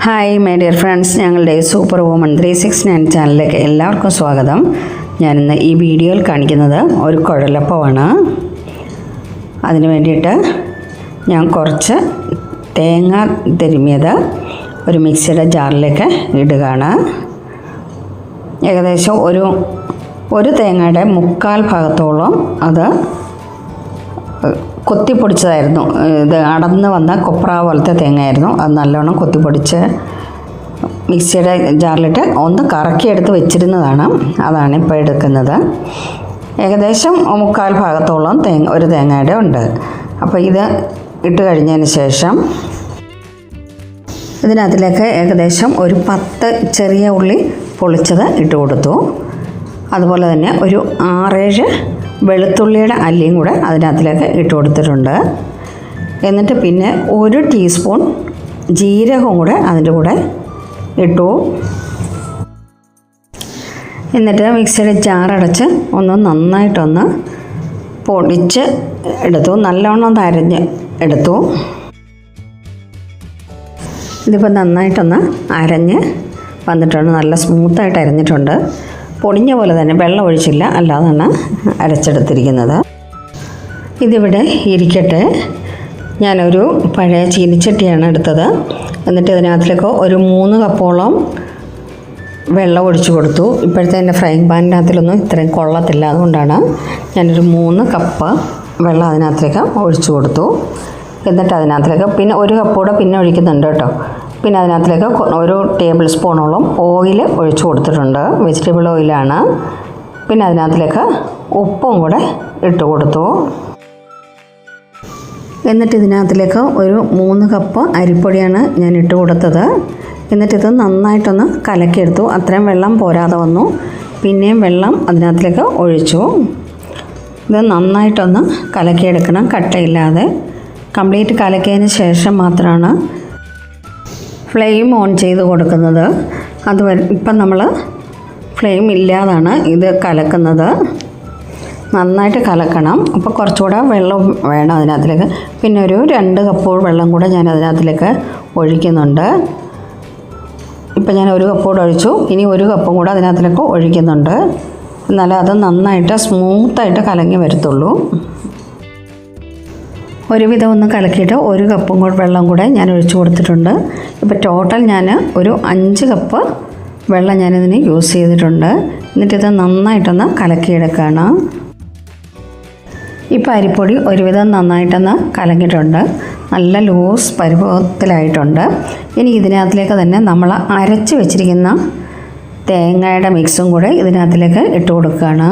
Hi my dear friends, ഞങ്ങളുടെ super woman 369 ചാനലിലേക്ക് എല്ലാവർക്കും സ്വാഗതം. ഞാനിന്ന് ഈ വീഡിയോയിൽ കാണിക്കുന്നത് ഒരു കുഴലപ്പമാണ്. അതിന് വേണ്ടിയിട്ട് ഞാൻ കുറച്ച് തേങ്ങ തിരുമ്മിയത് ഒരു മിക്സിയുടെ ജാറിലേക്ക് ഇടുകയാണ്. ഏകദേശം ഒരു തേങ്ങയുടെ 1/4 ഭാഗത്തോളം അത് കൊത്തിപ്പൊടിച്ചതായിരുന്നു. ഇത് അടന്ന് വന്ന കൊപ്ര പോലത്തെ തേങ്ങയായിരുന്നു. അത് നല്ലോണം കൊത്തിപ്പൊടിച്ച് മിക്സിയുടെ ജാറിലിട്ട് ഒന്ന് കറക്കിയെടുത്ത് വെച്ചിരുന്നതാണ്. അതാണ് ഇപ്പോൾ എടുക്കുന്നത്. ഏകദേശം 1/4 ഭാഗത്തോളം ഒരു തേങ്ങയുടെ ഉണ്ട്. അപ്പോൾ ഇത് ഇട്ട് കഴിഞ്ഞതിന് ശേഷം ഇതിനകത്തിലേക്ക് ഏകദേശം ഒരു 10 ചെറിയ ഉള്ളി പൊളിച്ചത് ഇട്ട് കൊടുത്തു. അതുപോലെ തന്നെ ഒരു 6-7 വെളുത്തുള്ളിയുടെ അല്ലിയും കൂടെ അതിനകത്തിലേക്ക് ഇട്ട് കൊടുത്തിട്ടുണ്ട്. എന്നിട്ട് പിന്നെ 1 ടീസ്പൂൺ ജീരകവും കൂടെ അതിൻ്റെ കൂടെ ഇട്ടു. എന്നിട്ട് മിക്സിയുടെ ജാറടച്ച് നന്നായിട്ടൊന്ന് പൊടിച്ച് എടുത്തു. നല്ലോണം ഒന്ന് അരഞ്ഞ് എടുത്തു. ഇതിപ്പോൾ നന്നായിട്ടൊന്ന് അരഞ്ഞ് വന്നിട്ടുണ്ട്. നല്ല സ്മൂത്തായിട്ട് അരഞ്ഞിട്ടുണ്ട്. പൊടിഞ്ഞ പോലെ തന്നെ, വെള്ളം ഒഴിച്ചില്ല, അല്ലാതാണ് അരച്ചെടുത്തിരിക്കുന്നത്. ഇതിവിടെ ഇരിക്കട്ടെ. ഞാനൊരു പഴയ ചീനിച്ചട്ടിയാണ് എടുത്തത്. എന്നിട്ട് ഇതിനകത്തിലേക്ക് ഒരു 3 കപ്പോളം വെള്ളം ഒഴിച്ചു കൊടുത്തു. ഇപ്പോഴത്തെ എൻ്റെ ഫ്രൈങ് പാനിനകത്തിലൊന്നും ഇത്രയും കൊള്ളത്തില്ല. അതുകൊണ്ടാണ് ഞാനൊരു 3 കപ്പ് വെള്ളം അതിനകത്തിലേക്ക് ഒഴിച്ചു കൊടുത്തു. എന്നിട്ട് അതിനകത്തിലേക്ക് പിന്നെ 1 കപ്പ് കൂടെ പിന്നെ ഒഴിക്കുന്നുണ്ട് കേട്ടോ. പിന്നെ അതിനകത്തിലേക്ക് 1 ടേബിൾ സ്പൂണോളം ഓയിൽ ഒഴിച്ചു കൊടുത്തിട്ടുണ്ട്. വെജിറ്റബിൾ ഓയിലാണ്. പിന്നെ അതിനകത്തിലേക്ക് ഉപ്പും കൂടെ ഇട്ട് കൊടുത്തു. എന്നിട്ട് ഇതിനകത്തിലേക്ക് ഒരു 3 കപ്പ് അരിപ്പൊടിയാണ് ഞാൻ ഇട്ട് കൊടുത്തത്. എന്നിട്ടിത് നന്നായിട്ടൊന്ന് കലക്കിയെടുത്തു. അത്രയും വെള്ളം പോരാതെ വന്നു. പിന്നെയും വെള്ളം അതിനകത്തിലേക്ക് ഒഴിച്ചു. ഇത് നന്നായിട്ടൊന്ന് കലക്കിയെടുക്കണം, കട്ടയില്ലാതെ. കംപ്ലീറ്റ് കലക്കിയതിന് ശേഷം മാത്രമാണ് ഫ്ലെയിം ഓൺ ചെയ്ത് കൊടുക്കുന്നത്. ഇപ്പം നമ്മൾ ഫ്ലെയിം ഇല്ലാതാണ് ഇത് കലക്കുന്നത്. നന്നായിട്ട് കലക്കണം. അപ്പോൾ കുറച്ചുകൂടെ വെള്ളം വേണം അതിനകത്തിലേക്ക്. പിന്നെ ഒരു 2 കപ്പ് വെള്ളം കൂടെ ഞാൻ അതിനകത്തിലേക്ക് ഒഴിക്കുന്നുണ്ട്. ഇപ്പം ഞാൻ 1 കപ്പ് കൂടെ ഒഴിച്ചു. ഇനി 1 കപ്പും കൂടെ അതിനകത്തിലേക്ക് ഒഴിക്കുന്നുണ്ട്. എന്നാലേ അത് നന്നായിട്ട് സ്മൂത്തായിട്ട് കലങ്ങി വരത്തുള്ളൂ. ഒരുവിധം ഒന്ന് കലക്കിയിട്ട് 1 കപ്പും കൂടെ വെള്ളം കൂടെ ഞാൻ ഒഴിച്ചു കൊടുത്തിട്ടുണ്ട്. ഇപ്പോൾ ടോട്ടൽ ഞാൻ ഒരു 5 കപ്പ് വെള്ളം ഞാനിതിന് യൂസ് ചെയ്തിട്ടുണ്ട്. എന്നിട്ടിത് നന്നായിട്ടൊന്ന് കലക്കിയെടുക്കുകയാണ്. ഇപ്പോൾ അരിപ്പൊടി ഒരുവിധം നന്നായിട്ടൊന്ന് കലങ്ങിയിട്ടുണ്ട്. നല്ല ലൂസ് പരുവത്തിലായിട്ടുണ്ട്. ഇനി ഇതിനകത്തിലേക്ക് തന്നെ നമ്മൾ അരച്ച് വെച്ചിരിക്കുന്ന തേങ്ങയുടെ മിക്സും കൂടെ ഇതിനകത്തിലേക്ക് ഇട്ട് കൊടുക്കുകയാണ്.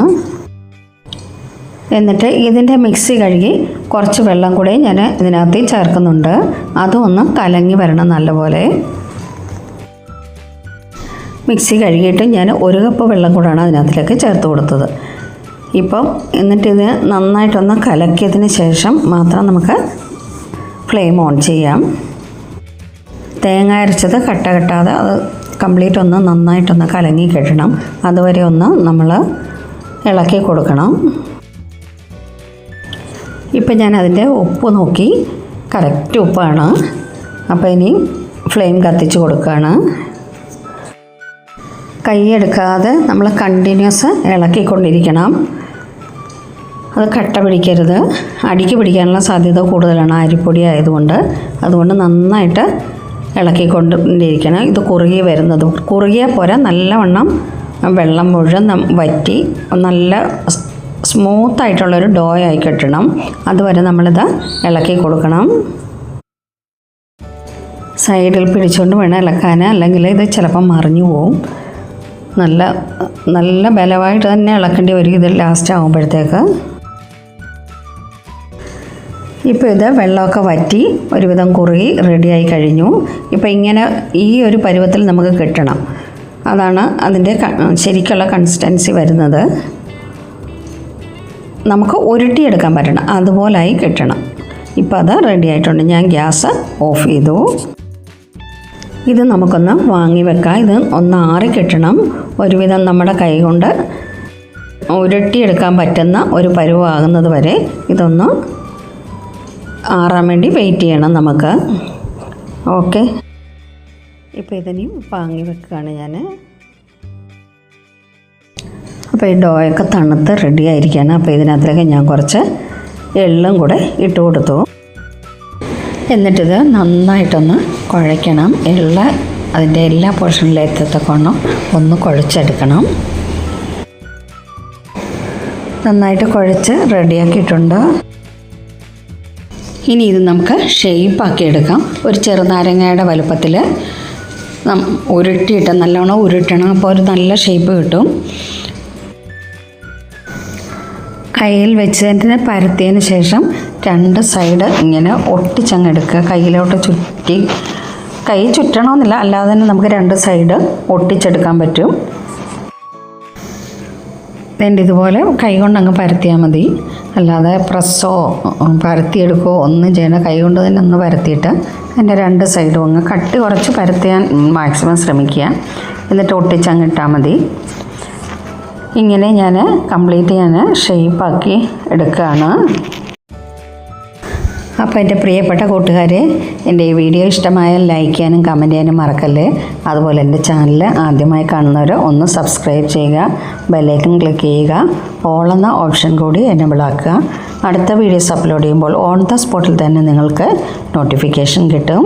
എന്നിട്ട് ഇതിൻ്റെ മിക്സി കഴുകി കുറച്ച് വെള്ളം കൂടെ ഞാൻ ഇതിനകത്ത് ചേർക്കുന്നുണ്ട്. അതും ഒന്ന് കലങ്ങി വരണം നല്ലപോലെ. മിക്സി കഴുകിയിട്ട് ഞാൻ 1 കപ്പ് വെള്ളം കൂടാണ് അതിനകത്തിലേക്ക് ചേർത്ത് കൊടുത്തത്. എന്നിട്ടിത് നന്നായിട്ടൊന്ന് കലക്കിയതിന് ശേഷം മാത്രം നമുക്ക് ഫ്ലെയിം ഓൺ ചെയ്യാം. തേങ്ങ അരച്ചത് കട്ട കെട്ടാതെ അത് കംപ്ലീറ്റ് ഒന്ന് നന്നായിട്ടൊന്ന് കലങ്ങി കിട്ടണം. അതുവരെ ഒന്ന് നമ്മൾ ഇളക്കി കൊടുക്കണം. ഇപ്പം ഞാൻ അതിൻ്റെ ഉപ്പ് നോക്കി, കറക്റ്റ് ഉപ്പാണ്. അപ്പോൾ ഇനി ഫ്ലെയിം കത്തിച്ച് കൊടുക്കുകയാണ്. കൈയെടുക്കാതെ നമ്മൾ കണ്ടിന്യൂസ് ഇളക്കിക്കൊണ്ടിരിക്കണം. അത് കട്ട പിടിക്കരുത്. അടിക്ക് പിടിക്കാനുള്ള സാധ്യത കൂടുതലാണ് അരിപ്പൊടി ആയതുകൊണ്ട്. അതുകൊണ്ട് നന്നായിട്ട് ഇളക്കിക്കൊണ്ടിരിക്കണം. ഇത് കുറുകിയാൽ പോരാ, നല്ലവണ്ണം വെള്ളം മുഴുവൻ വറ്റി നല്ല സ്മൂത്തായിട്ടുള്ളൊരു ഡോ ആയി കിട്ടണം. അതുവരെ നമ്മളിത് ഇളക്കി കൊടുക്കണം. സൈഡിൽ പിടിച്ചുകൊണ്ട് വേണം ഇളക്കാൻ, അല്ലെങ്കിൽ ഇത് ചിലപ്പം മറിഞ്ഞു പോവും. നല്ല ബലമായിട്ട് തന്നെ ഇളക്കേണ്ടി വരും ഇത് ലാസ്റ്റ് ആകുമ്പോഴത്തേക്ക്. ഇപ്പോൾ ഇത് വെള്ളമൊക്കെ വറ്റി ഒരുവിധം കുറുകി റെഡിയായി കഴിഞ്ഞു. ഇപ്പോൾ ഇങ്ങനെ ഈ ഒരു പരുവത്തിൽ നമുക്ക് കിട്ടണം. അതാണ് അതിൻ്റെ ശരിക്കുള്ള കൺസിസ്റ്റൻസി വരുന്നത്. നമുക്ക് ഉരുട്ടിയെടുക്കാൻ പറ്റണം, അതുപോലായി കിട്ടണം. ഇപ്പോൾ അത് റെഡി ആയിട്ടുണ്ട്. ഞാൻ ഗ്യാസ് ഓഫ് ചെയ്തു. ഇത് നമുക്കൊന്ന് വാങ്ങി വെക്കാം. ഇത് ഒന്ന് ആറി കിട്ടണം. ഒരുവിധം നമ്മുടെ കൈ കൊണ്ട് ഉരുട്ടിയെടുക്കാൻ പറ്റുന്ന ഒരു പരുവാകുന്നത് വരെ ഇതൊന്ന് ആറാൻ വേണ്ടി വെയിറ്റ് ചെയ്യണം നമുക്ക്. ഓക്കെ, ഇപ്പോൾ ഇതിനെയും പാങ്ങി വെക്കുകയാണ് ഞാൻ. അപ്പോൾ ഈ ഡോയൊക്കെ തണുത്ത് റെഡി ആയിരിക്കുകയാണ്. അപ്പോൾ ഇതിനകത്തേക്ക് ഞാൻ കുറച്ച് എള്ളും കൂടെ ഇട്ട് കൊടുത്തു. എന്നിട്ടിത് നന്നായിട്ടൊന്ന് കുഴയ്ക്കണം. എള്ള് അതിൻ്റെ എല്ലാ പോർഷനിലും എത്തത്തക്കവണ്ണം ഒന്ന് കുഴച്ചെടുക്കണം. നന്നായിട്ട് കുഴച്ച് റെഡിയാക്കിയിട്ടുണ്ട്. ഇനി ഇത് നമുക്ക് ഷേപ്പാക്കി എടുക്കാം. ഒരു ചെറുനാരങ്ങയുടെ വലുപ്പത്തിൽ ഉരുട്ടിയിട്ട് നല്ലോണം ഉരുട്ടണം. അപ്പോൾ ഒരു നല്ല ഷേപ്പ് കിട്ടും. കയ്യിൽ വെച്ചതിന് പരത്തിയതിന് ശേഷം 2 സൈഡ് ഇങ്ങനെ ഒട്ടിച്ചങ്ങെടുക്കുക. കയ്യിലോട്ട് ചുറ്റി, കൈ ചുറ്റണമെന്നില്ല, അല്ലാതെ തന്നെ നമുക്ക് 2 സൈഡ് ഒട്ടിച്ചെടുക്കാൻ പറ്റും. എന്നിട്ട് ഇതുപോലെ കൈ കൊണ്ടങ്ങ് പരത്തിയാൽ മതി. അല്ലാതെ പ്രസ്സോ പരത്തിയെടുക്കുകയോ ഒന്നും ചെയ്യണം. കൈ കൊണ്ട് തന്നെ ഒന്ന് പരത്തിയിട്ട് അതിൻ്റെ 2 സൈഡും അങ്ങ് കട്ടി കുറച്ച് പരത്താൻ മാക്സിമം ശ്രമിക്കുക. എന്നിട്ട് ഒട്ടിച്ചങ്ങിട്ടാൽ മതി. ഇങ്ങനെ ഞാൻ കംപ്ലീറ്റ് ഷേപ്പാക്കി എടുക്കുകയാണ്. അപ്പോൾ എൻ്റെ പ്രിയപ്പെട്ട കൂട്ടുകാരെ, എൻ്റെ ഈ വീഡിയോ ഇഷ്ടമായാൽ ലൈക്ക് ചെയ്യാനും കമൻറ്റ് ചെയ്യാനും മറക്കല്ലേ. അതുപോലെ എൻ്റെ ചാനൽ ആദ്യമായി കാണുന്നവർ ഒന്ന് സബ്സ്ക്രൈബ് ചെയ്യുക, ബെല്ലൈക്കൺ ക്ലിക്ക് ചെയ്യുക, ഓൾ എന്ന ഓപ്ഷൻ കൂടി എനേബിൾ ആക്കുക. അടുത്ത വീഡിയോസ് അപ്ലോഡ് ചെയ്യുമ്പോൾ ഓൺ ദ സ്പോട്ടിൽ തന്നെ നിങ്ങൾക്ക് നോട്ടിഫിക്കേഷൻ കിട്ടും.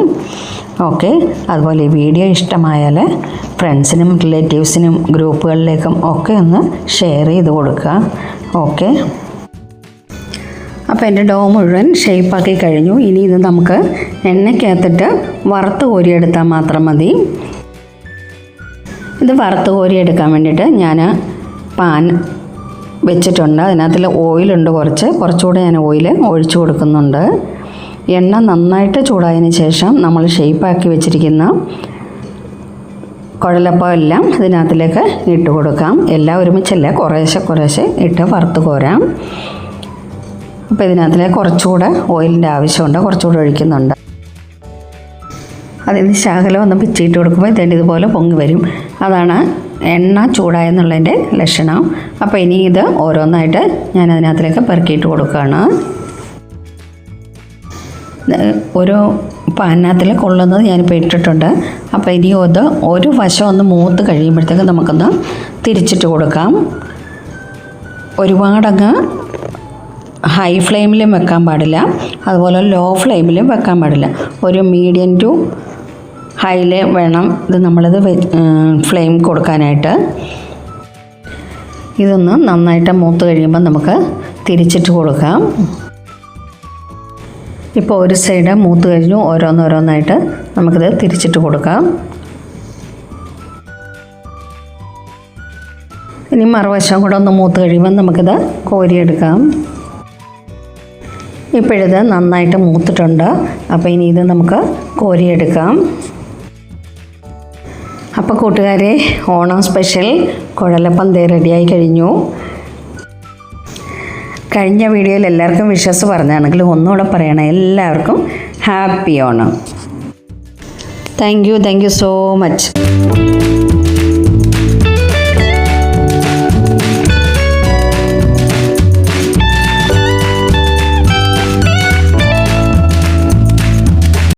ഓക്കെ, അതുപോലെ ഈ വീഡിയോ ഇഷ്ടമായാൽ ഫ്രണ്ട്സിനും റിലേറ്റീവ്സിനും ഗ്രൂപ്പുകളിലേക്കും ഒക്കെ ഒന്ന് ഷെയർ ചെയ്ത് കൊടുക്കുക. ഓക്കെ, അപ്പോൾ എൻ്റെ ഡോ മുഴുവൻ ഷേപ്പാക്കി കഴിഞ്ഞു. ഇനി ഇത് നമുക്ക് എണ്ണയ്ക്കകത്തിട്ട് വറുത്ത് കോരിയെടുത്താൽ മാത്രം മതി. ഇത് വറുത്ത് കോരിയെടുക്കാൻ വേണ്ടിയിട്ട് ഞാൻ പാൻ വെച്ചിട്ടുണ്ട്. അതിനകത്തിൽ ഓയിലുണ്ട്, കുറച്ചുകൂടെ ഞാൻ ഓയിൽ ഒഴിച്ചു കൊടുക്കുന്നുണ്ട്. എണ്ണ നന്നായിട്ട് ചൂടായതിന് ശേഷം നമ്മൾ ഷേപ്പാക്കി വെച്ചിരിക്കുന്ന കുഴലപ്പം എല്ലാം ഇതിനകത്തിലേക്ക് ഇട്ട് കൊടുക്കാം. എല്ലാം ഒരുമിച്ചല്ല, കുറേശ്ശെ ഇട്ട് വറുത്ത് കോരാം. അപ്പോൾ ഇതിനകത്തിലേക്ക് കുറച്ചുകൂടെ ഓയിലിൻ്റെ ആവശ്യമുണ്ട്, കുറച്ചുകൂടെ ഒഴിക്കുന്നുണ്ട്. അതിന് ശകലം ഒന്ന് പിച്ചിട്ട് കൊടുക്കുമ്പോൾ ഇതുപോലെ പൊങ്ങി വരും. അതാണ് എണ്ണ ചൂടായെന്നുള്ളതിൻ്റെ ലക്ഷണം. അപ്പോൾ ഇനി ഇത് ഓരോന്നായിട്ട് ഞാൻ അതിനകത്തിലേക്ക് പെറുക്കിയിട്ട് കൊടുക്കുകയാണ്. ഒരു പാനിനകത്തിൽ കൊള്ളുന്നത് ഞാനിപ്പോൾ ഇട്ടിട്ടുണ്ട്. അപ്പോൾ ഇനി ഒരു വശം ഒന്ന് മൂത്ത് കഴിയുമ്പോഴത്തേക്ക് നമുക്കൊന്ന് തിരിച്ചിട്ട് കൊടുക്കാം. ഒരുപാടങ്ങ് ഹൈ ഫ്ലെയിമിലും വെക്കാൻ പാടില്ല, അതുപോലെ ലോ ഫ്ലെയിമിലും വെക്കാൻ പാടില്ല. ഒരു മീഡിയം ടു ഹൈയിൽ വേണം ഇത് നമ്മളിത് ഫ്ലെയിം കൊടുക്കാനായിട്ട്. ഇതൊന്ന് നന്നായിട്ട് മൂത്ത് കഴിയുമ്പോൾ നമുക്ക് തിരിച്ചിട്ട് കൊടുക്കാം. ഇപ്പോൾ ഒരു സൈഡ് മൂത്ത് കഴിഞ്ഞു. ഓരോന്നായിട്ട് നമുക്കിത് തിരിച്ചിട്ട് കൊടുക്കാം. ഇനി മറുവശം കൂടെ ഒന്ന് മൂത്ത് കഴിയുമ്പോൾ നമുക്കിത് കോരിയെടുക്കാം. ഇപ്പോഴിത് നന്നായിട്ട് മൂത്തിട്ടുണ്ട്. അപ്പോൾ ഇനി ഇത് നമുക്ക് കോരിയെടുക്കാം. അപ്പോൾ കൂട്ടുകാരെ, ഓണം സ്പെഷ്യൽ കുഴലപ്പം റെഡിയായി കഴിഞ്ഞു. കഴിഞ്ഞ വീഡിയോയിൽ എല്ലാവർക്കും വിഷസ് പറഞ്ഞാണെങ്കിലും ഒന്നുകൂടെ പറയണം, എല്ലാവർക്കും happy Onam. Thank you so much.